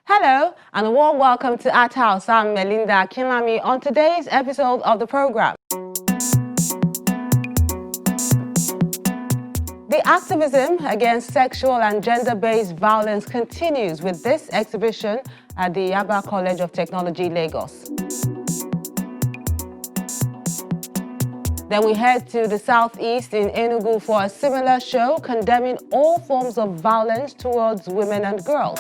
Hello and a warm welcome to Art House. I'm Melinda Kinlami on today's episode of the program. The activism against sexual and gender-based violence continues with this exhibition at the Yaba College of Technology, Lagos. Then we head to the southeast in Enugu for a similar show condemning all forms of violence towards women and girls.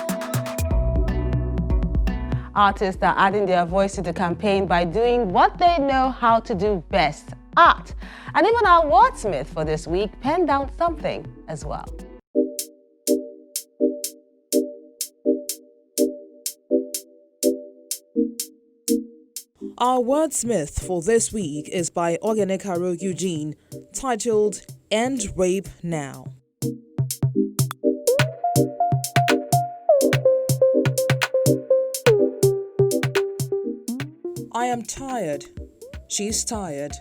Artists are adding their voice to the campaign by doing what they know how to do best, art. And even our Wordsmith for this week penned down something as well. Our Wordsmith for this week is by Ogenekaro Eugene, titled End Rape Now. I am tired. She's tired.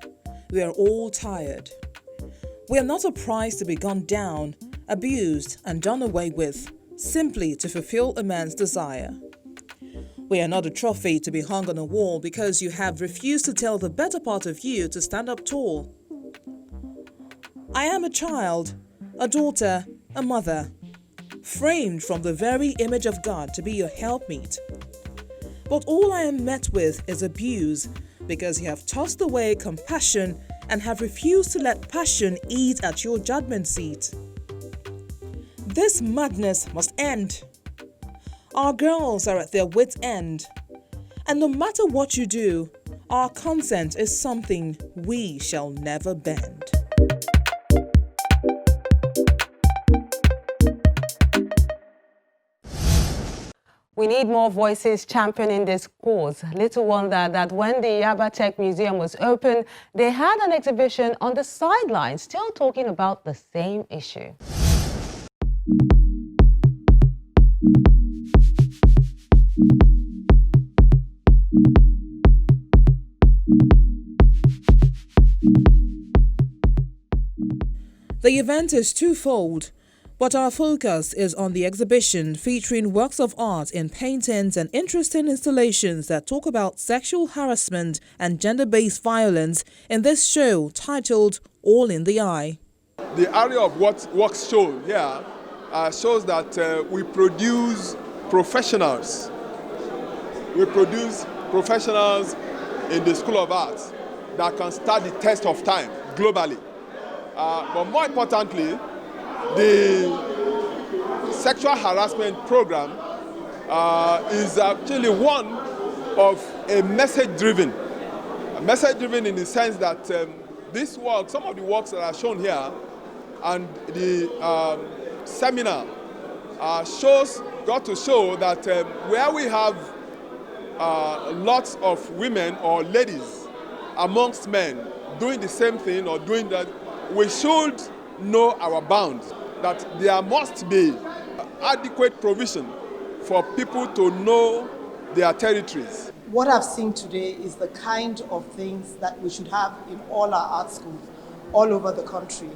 We are all tired. We are not a prize to be gunned down, abused, and done away with, simply to fulfill a man's desire. We are not a trophy to be hung on a wall because you have refused to tell the better part of you to stand up tall. I am a child, a daughter, a mother, framed from the very image of God to be your helpmeet. But all I am met with is abuse because you have tossed away compassion and have refused to let passion eat at your judgment seat. This madness must end. Our girls are at their wits' end. And no matter what you do, our consent is something we shall never bend. We need more voices championing this cause. Little wonder that when the Yaba Tech Museum was open, they had an exhibition on the sidelines still talking about the same issue. The event is twofold, but our focus is on the exhibition featuring works of art in paintings and interesting installations that talk about sexual harassment and gender-based violence in this show titled All in the Eye. The area of what works shown here shows that we produce professionals. We produce professionals in the School of Arts that can stand the test of time globally. But more importantly, the sexual harassment program is actually one of a message-driven. Message-driven in the sense that this work, some of the works that are shown here, and the seminar got to show that where we have lots of women or ladies amongst men doing the same thing or doing that, we should know our bounds, that there must be adequate provision for people to know their territories. What I've seen today is the kind of things that we should have in all our art schools all over the country.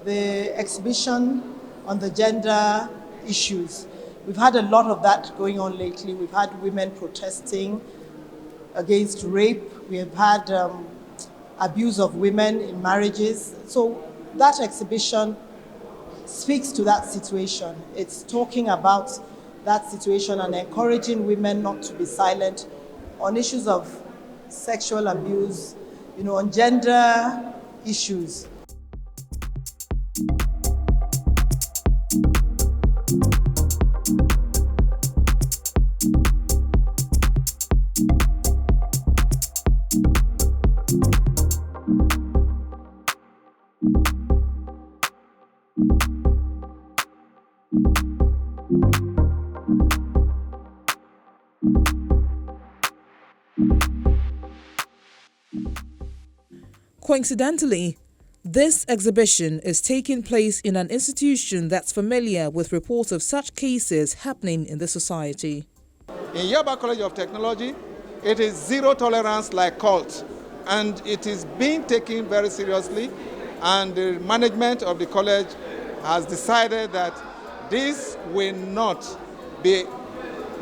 The exhibition on the gender issues, we've had a lot of that going on lately. We've had women protesting against rape. We have had abuse of women in marriages. So that exhibition speaks to that situation. It's talking about that situation and encouraging women not to be silent on issues of sexual abuse, on gender issues. Coincidentally, this exhibition is taking place in an institution that's familiar with reports of such cases happening in the society. In Yaba College of Technology, it is zero tolerance like cult, and it is being taken very seriously, and the management of the college has decided that this will not be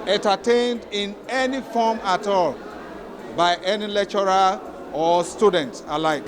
entertained in any form at all by any lecturer or student alike.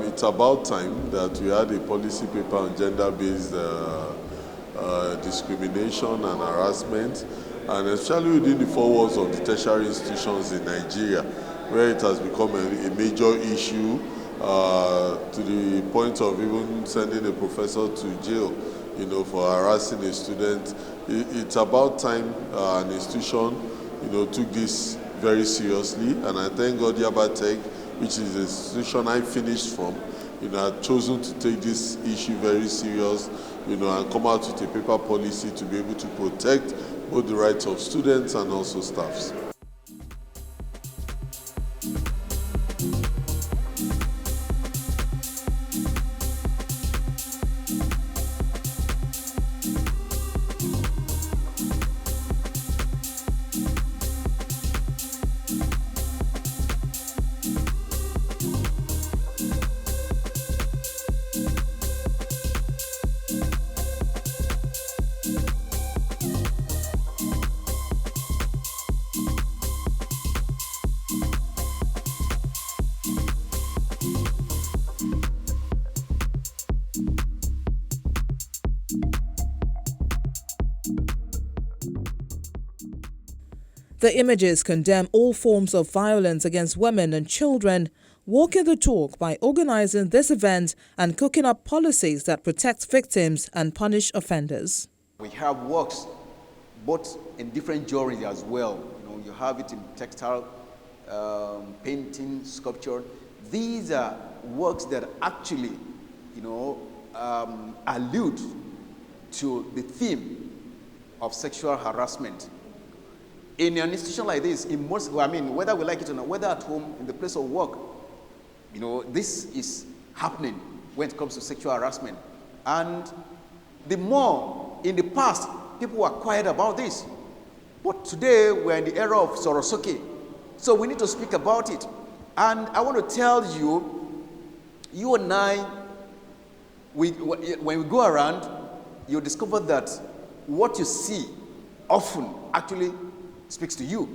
It's about time that we had a policy paper on gender-based discrimination and harassment, and especially within the four walls of the tertiary institutions in Nigeria, where it has become a major issue to the point of even sending a professor to jail, for harassing a student. It's about time an institution, took this very seriously, and I thank God Yaba Tech, which is the institution I finished from, had chosen to take this issue very serious, and come out with a paper policy to be able to protect both the rights of students and also staffs. The images condemn all forms of violence against women and children, walking the talk by organizing this event and cooking up policies that protect victims and punish offenders. We have works both in different genres as well. You have it in textile, painting, sculpture. These are works that actually, allude to the theme of sexual harassment. In an institution like this, whether we like it or not, whether at home, in the place of work, this is happening when it comes to sexual harassment. And the more, in the past, people were quiet about this. But today, we're in the era of Sorosoke. So we need to speak about it. And I want to tell you, you and I, when we go around, you discover that what you see often actually speaks to you.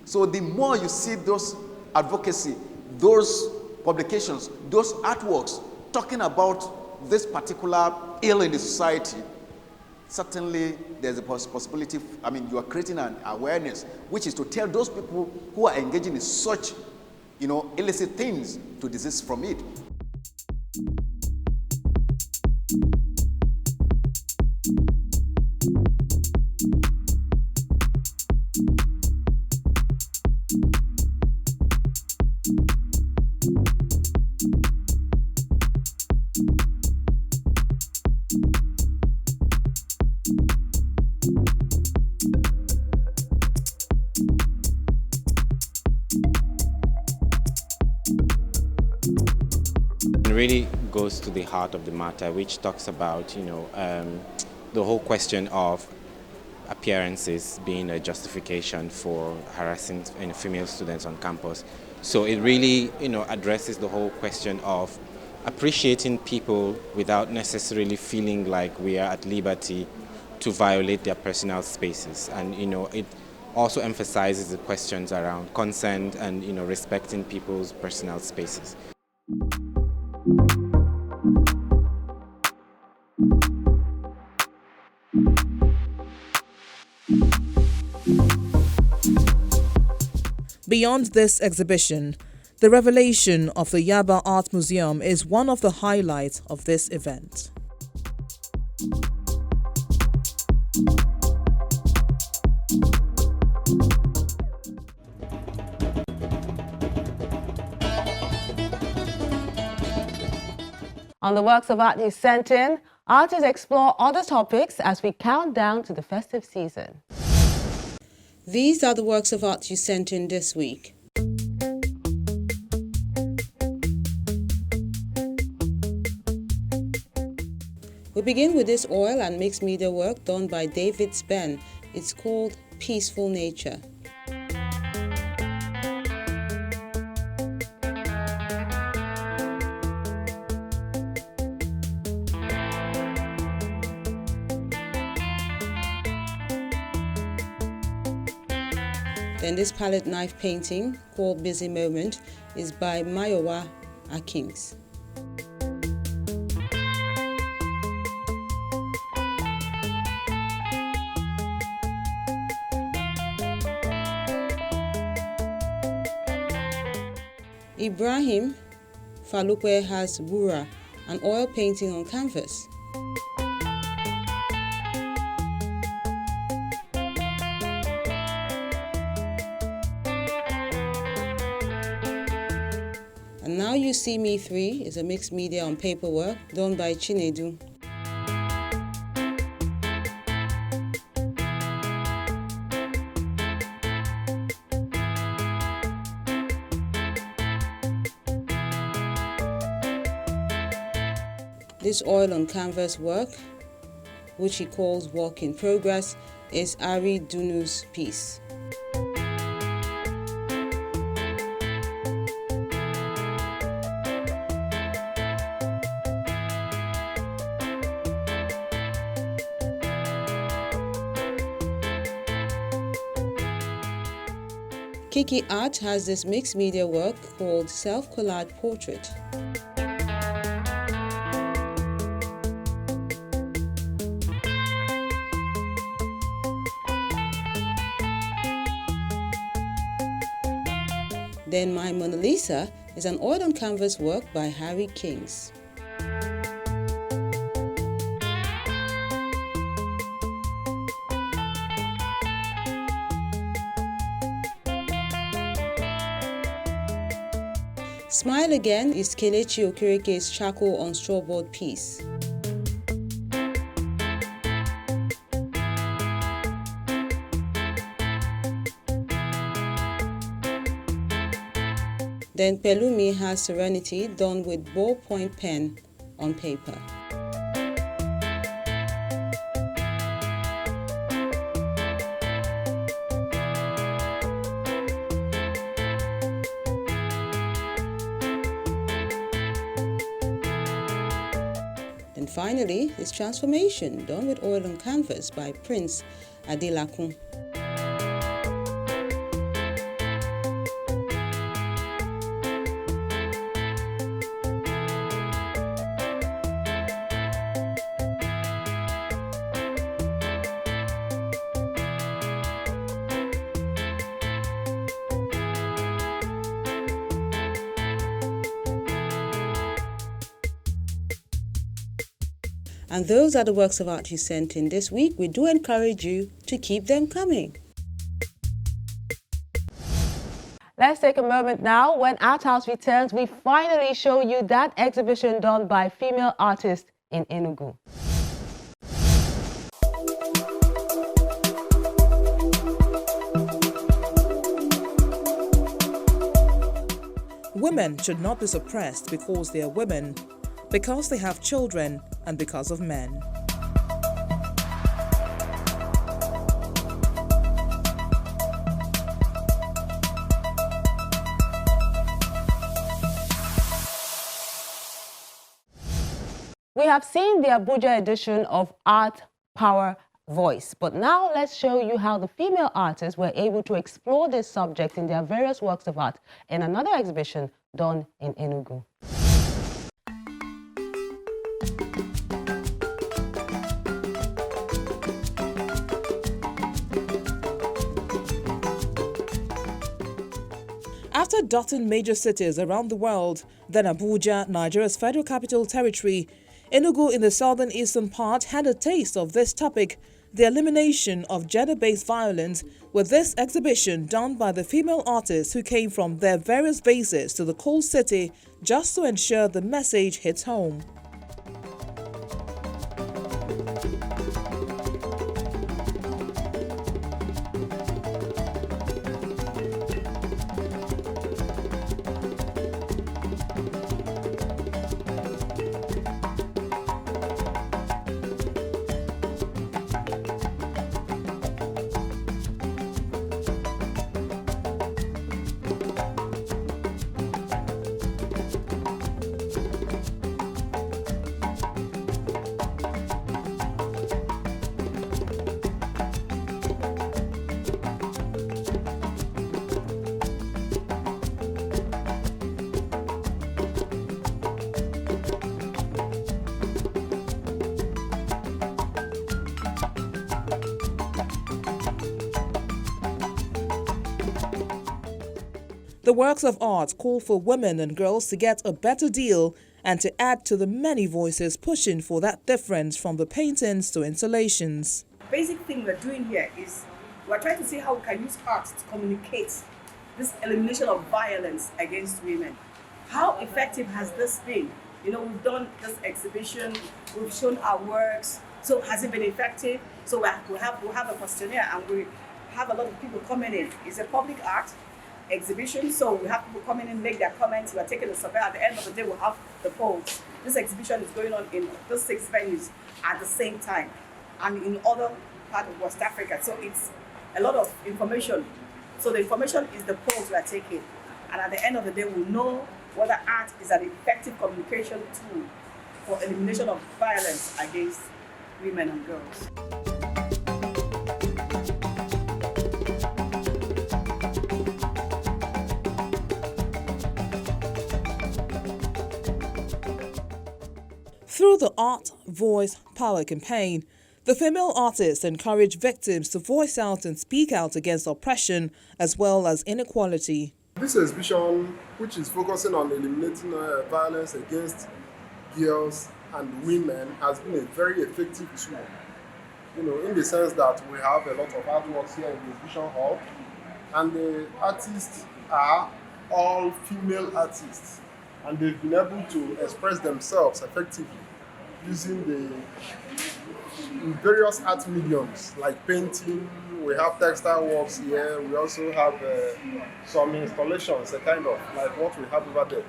So the more you see those advocacy, those publications, those artworks talking about this particular ill in the society, certainly there's a possibility, you are creating an awareness, which is to tell those people who are engaging in such, illicit things to desist from it. It really goes to the heart of the matter, which talks about, the whole question of appearances being a justification for harassing female students on campus. So it really, addresses the whole question of appreciating people without necessarily feeling like we are at liberty to violate their personal spaces. And, it also emphasizes the questions around consent and, respecting people's personal spaces. Beyond this exhibition, the revelation of the Yaba Art Museum is one of the highlights of this event. On the works of art you sent in, Artists explore other topics as we count down to the festive season. These are the works of art you sent in this week. We begin with this oil and mixed media work done by David Spen. It's called Peaceful Nature. Then this palette knife painting called Busy Moment is by Mayowa Akings. Ibrahim Falupe has Bura, an oil painting on canvas. And Now You See Me 3 is a mixed media on paperwork done by Chinedu. This oil on canvas work, which he calls Work in Progress, is Ari Dunu's piece. Kiki Art has this mixed media work called Self-Collage Portrait. Then My Mona Lisa is an oil on canvas work by Harry Kings. Smile Again is Kelechi Okereke's charcoal on strawboard piece. Then Pelumi has Serenity done with ballpoint pen on paper. Then finally, is Transformation done with oil on canvas by Prince Adelakun. And those are the works of art you sent in this week. We do encourage you to keep them coming. Let's take a moment now. When Art House returns, we finally show you that exhibition done by female artists in Enugu. Women should not be suppressed because they are women, because they have children, and because of men. We have seen the Abuja edition of Art, Power, Voice, but now let's show you how the female artists were able to explore this subject in their various works of art in another exhibition done in Enugu. After dotting major cities around the world, then Abuja, Nigeria's Federal Capital Territory, Enugu in the southern eastern part had a taste of this topic, the elimination of gender-based violence, with this exhibition done by the female artists who came from their various bases to the coal city just to ensure the message hits home. The works of art call for women and girls to get a better deal and to add to the many voices pushing for that difference from the paintings to installations. Basic thing we're doing here is we're trying to see how we can use art to communicate this elimination of violence against women. How effective has this been? You know, we've done this exhibition, we've shown our works, so has it been effective? So we'll have a questionnaire and we have a lot of people coming in. It's a public art exhibition, so we have people coming in, make their comments, we're taking a survey. At the end of the day, we'll have the polls. This exhibition is going on in those 6 venues at the same time and in other parts of West Africa. So it's a lot of information. So the information is the polls we are taking. And at the end of the day, we'll know whether art is an effective communication tool for elimination of violence against women and girls. Through the Art, Voice, Power campaign, the female artists encourage victims to voice out and speak out against oppression as well as inequality. This exhibition, which is focusing on eliminating violence against girls and women, has been a very effective tool. You know, in the sense that we have a lot of artworks here in the exhibition hall, and the artists are all female artists, and they've been able to express themselves effectively using the various art mediums like painting. We have textile works here. We also have some installations, a kind of like what we have over there.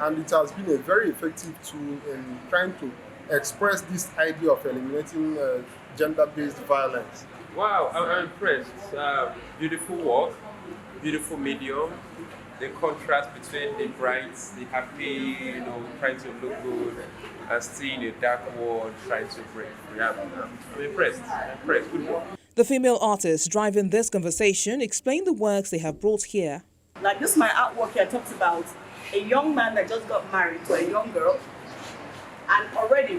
And it has been a very effective tool in trying to express this idea of eliminating gender-based violence. Wow, I'm impressed. Beautiful work, beautiful medium. The contrast between the bright, the happy, you know, trying to look good, and still in a dark world, trying to break. I'm impressed. Good work. The female artists driving this conversation explain the works they have brought here. Like this, my artwork here talks about a young man that just got married to a young girl, and already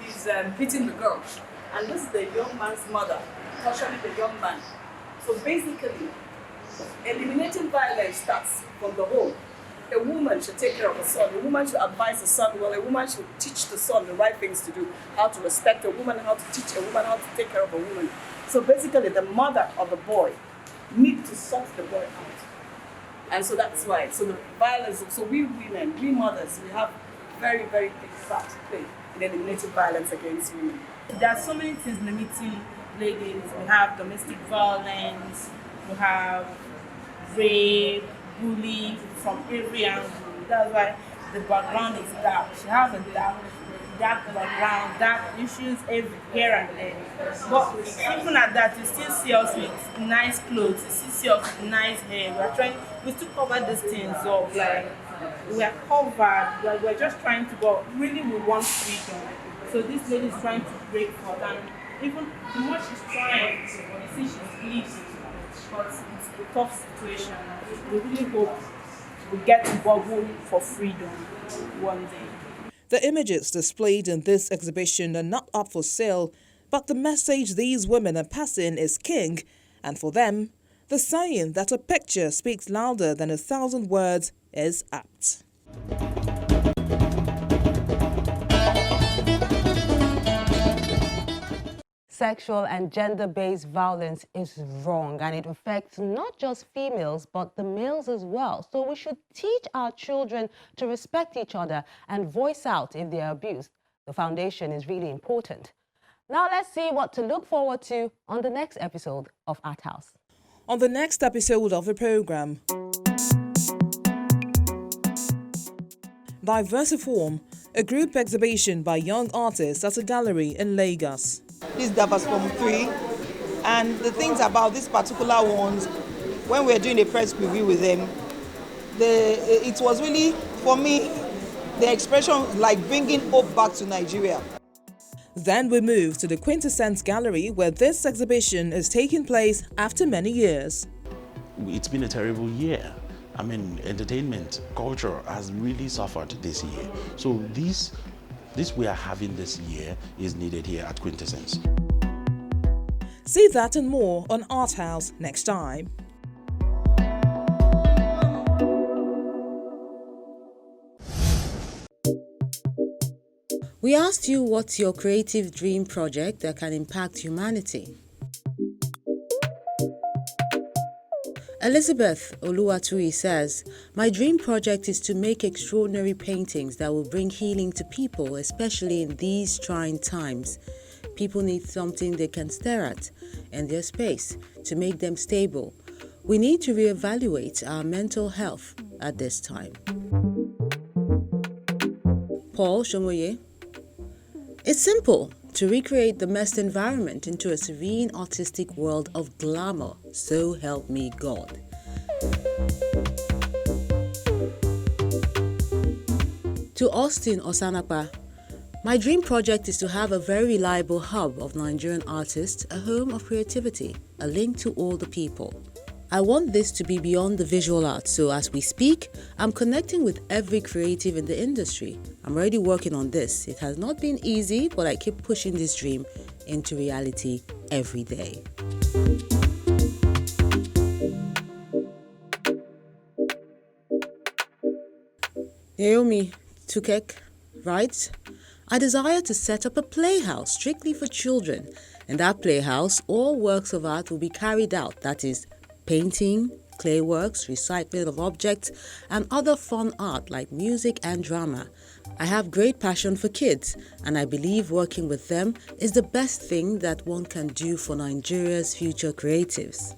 he's beating the girl. And this is the young man's mother, torturing the young man. So basically, eliminating violence starts from the home. A woman should take care of her son. A woman should advise the son well. A woman should teach the son the right things to do, how to respect a woman, how to teach a woman, how to take care of a woman. So basically, the mother of the boy needs to sort the boy out. And so that's why. So the violence, so we women, we mothers, we have very, very big part to play in eliminating violence against women. There are so many things limiting ladies. We have domestic violence, we have rape, bullying from every angle. That's why the background is dark. She has a dark background, dark issues here and there. But even at that, you still see us with nice clothes, you still see us with nice hair. We still cover these things up, like we are covered, we're just trying to go, really we want freedom. So this lady is trying to break forth, and even the more she's trying, you see she's bleeding, but it's a tough situation. We really hope we get to bubble for freedom one day. The images displayed in this exhibition are not up for sale, but the message these women are passing is king, and for them, the saying that a picture speaks louder than 1,000 words is apt. Sexual and gender-based violence is wrong, and it affects not just females but the males as well. So we should teach our children to respect each other and voice out if they are abused. The foundation is really important. Now let's see what to look forward to on the next episode of Art House. On the next episode of the program, Diversiform, a group exhibition by young artists at a gallery in Lagos. This Diversiform 3, and the things about these particular ones, when we were doing a press preview with them, it was really, for me, the expression like bringing hope back to Nigeria. Then we move to the Quintessence Gallery, where this exhibition is taking place after many years. It's been a terrible year. I mean, entertainment, culture has really suffered this year. So this we are having this year is needed here at Quintessence. See that and more on Art House next time. We asked you what's your creative dream project that can impact humanity. Elizabeth Oluwatui says, "My dream project is to make extraordinary paintings that will bring healing to people, especially in these trying times. People need something they can stare at in their space to make them stable. We need to reevaluate our mental health at this time." Paul Shomoye, "It's simple. To recreate the Mest environment into a serene artistic world of glamour. So help me God." To Austin Osanapa, "My dream project is to have a very reliable hub of Nigerian artists, a home of creativity, a link to all the people. I want this to be beyond the visual arts, so as we speak, I'm connecting with every creative in the industry. I'm already working on this. It has not been easy, but I keep pushing this dream into reality every day." Naomi Tukek writes, "I desire to set up a playhouse strictly for children. In that playhouse, all works of art will be carried out, that is, painting, clay works, recycling of objects, and other fun art like music and drama. I have great passion for kids, and I believe working with them is the best thing that one can do for Nigeria's future creatives."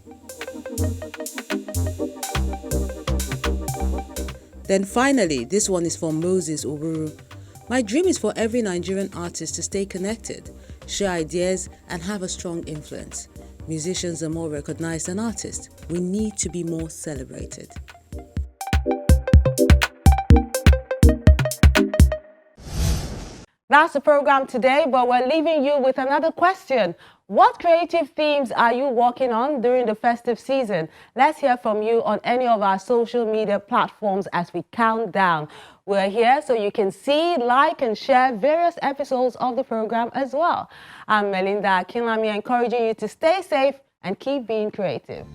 Then finally, this one is from Moses Oburu. "My dream is for every Nigerian artist to stay connected, share ideas, and have a strong influence. Musicians are more recognized than artists. We need to be more celebrated." That's the program today, but we're leaving you with another question. What creative themes are you working on during the festive season? Let's hear from you on any of our social media platforms as we count down. We're here so you can see, like, and share various episodes of the program as well. I'm Melinda Akinlami, encouraging you to stay safe and keep being creative.